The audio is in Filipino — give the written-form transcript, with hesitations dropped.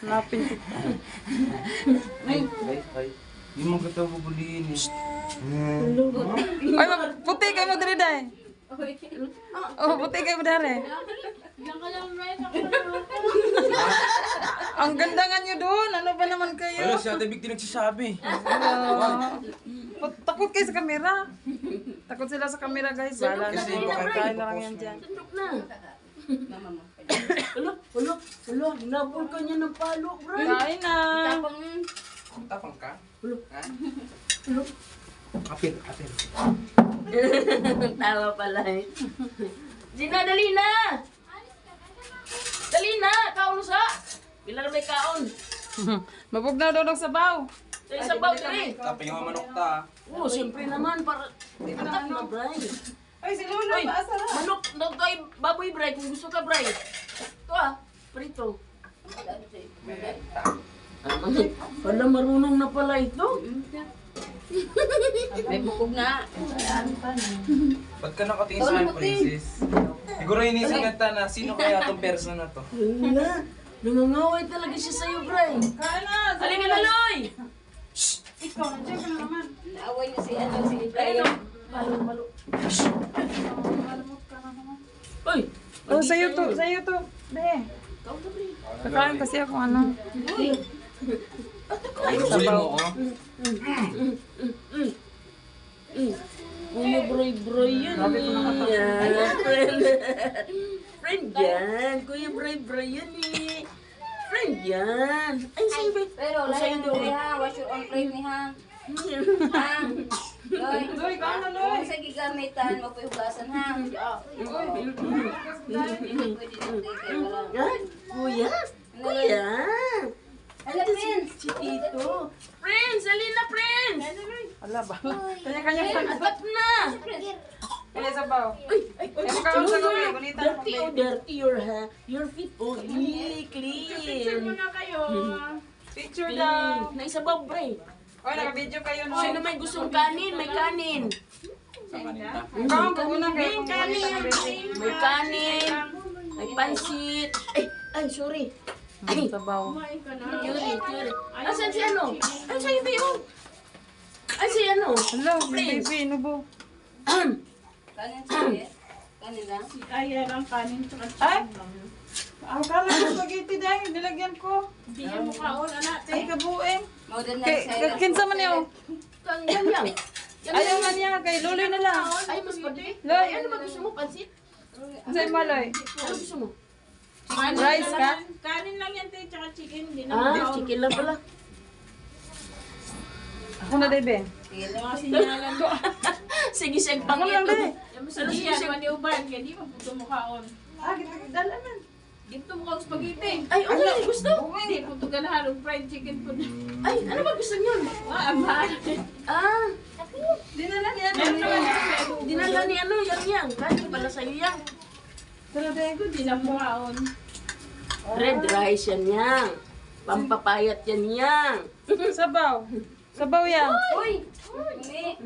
Hanapin kita. Ay. Hindi mo kita bubuliin eh. Ay, puti kayo mo dali dahi. Oh, puti kayo mo dali. Ang ganda nga nyo doon. Ano ba naman kayo? Wala, si Ate Vic din nagsasabi. Takot kayo sa kamera. Takot sila sa kamera, guys. Wala na. Kasi baka Kain na lang yan dyan. Tundok na. Hala, hinabol ka niya ng palo, bro. Kain na. Tapang ka? Ulo. Ha? Apil. Tawa pala eh. Gina, dali na! Dali na! Kaon sa! Bila na may kaon? Mabugnaw daw ng sabaw. Sa isang baw dali. Tapang yung manok ta. Oo, siyempre naman. Para atak na, Bray. Ay, si Lolo, Ay, paasa na. manok, daw to ay baboy, Bray. Kung gusto ka, Bray. Ito ah, prito. Wala marunong na pala ito. May bukog na. Ba't ka nakatingin sa akin, princess? Siguro inisip ka na, sino kaya itong person na to? Wala. Nangangaway talaga siya sa'yo, Bray. Kain na. Halika na, Loy! Ikaw, nandiyan ka na naman. Naaway na si Brian. Ayun, malo. Malamot ka na naman. Uy! Oh, sa'yo to. Sa'yo to. Be. Ikaw na, Bray. Kakain kasi ako, ano. Uy! Huli mo ako. Kuya Bray yan. Friend. Friend yan. Kuya Bray yan eh. Friend yan. Ay, sa'yo ba? Pero lahat mo ha. Wash your own plate ni ha. Ha? Loy. Loy, kain na, Loy. Kung sa gigamitan, magpuhugasan ha. Pwede dito kay wala. Yan. Kuya. Kuya. Ano, Prince? Si Tito. Friends, alin na, friends. Ala ba? Kanya-kanya pa. Atat na. Kaya sabaw. Ay, Ano ka sa gabi? Bonita na dirty, pag-baby. dirty your feet. Oh, clean. na kayo. Picture Clean. daw. Naisabaw, Bray. Oy, naka-video kayo, no? Sino may gustong kanin? May kanin. Ikaw, muna kayo. May kanin. May pansit. Ay, sorry. Sabaw. Yuri. Asan si ano? Ay, sa'yo ba yun? Ay, si ano? Hello, baby, nubo. Kanin sige. Kanin lang. Ay! Ang kala ko spaghetti dahil nilagyan ko. Bigyan mo kaon, anak. Ay, kabueng. Modern na sa Kinsa man yun? Yan lang. Ayaw man niya, kay Luloy na lang. Ay, mas pwede. Loy. Ay, ano ba gusto mo? Pansit? Sa'yo maloy. Ano gusto mo? Rice ka? Kanin lang yan, te, tsaka chicken. Hindi na Ah, chicken lang pala. Ako na, Debe. sige. mga sinyalan ko. Sige, sige, Ako lang, pangit. Debe. Yung sa diyan, wani uban, kaya di mabuto mo kaon. Ah, dala man. Gito mo kang spaghetti. Ay, okay, gusto? Hindi, puto ka na halong fried chicken po. Ay, ano ba gusto niyo? Amahal. Ah, Dinala niya. dinala ni ano, yang. Kahit pala sa'yo yang. Pero, Debe. Hindi na mo kaon. Red rice yan yang. Pampapayat yan yang. Sabaw. Sabaw yan. Uy! Hindi.